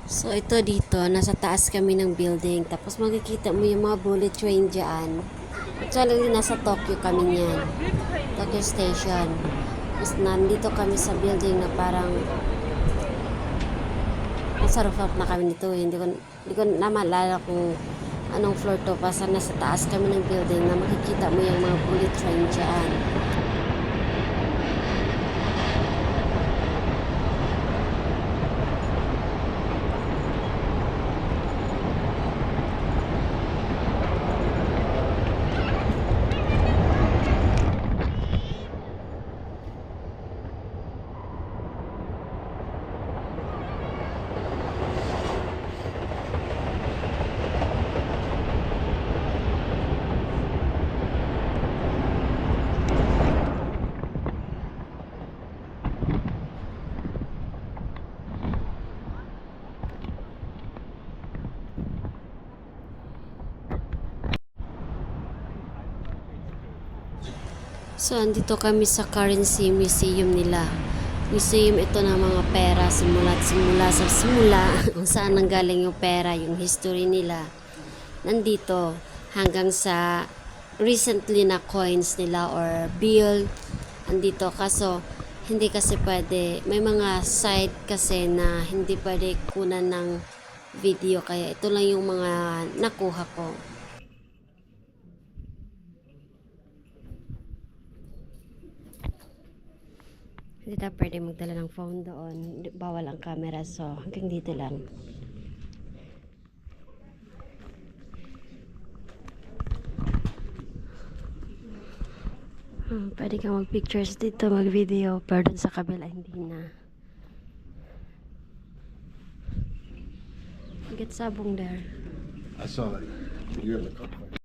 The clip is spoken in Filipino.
So, ito dito, nasa taas kami ng building. Tapos makikita mo yung mga bullet train dyan. Actually, nasa Tokyo kami niyan. Tokyo Station. Tapos nandito kami sa building na parang nasa rooftop na kami nito. Hindi ko na maalala kung anong floor to. Basta nasa taas kami ng building na makikita mo yung mga bullet train dyan. So, andito kami sa Currency Museum nila. Museum ito ng mga pera simula sa simula kung saan nanggaling yung pera, yung history nila. Nandito hanggang sa recently na coins nila or bill. Andito kaso hindi kasi pwede. May mga site kasi na hindi pwede kunan ng video kaya ito lang yung mga nakuha ko. Hindi tayo pwede magdala ng phone doon. Bawal ang camera. So, hanggang dito lang. Pwede kang mag-pictures dito, mag-video. Pero dun sa kabila, hindi na. Get sabong there. I saw that. You're in the car.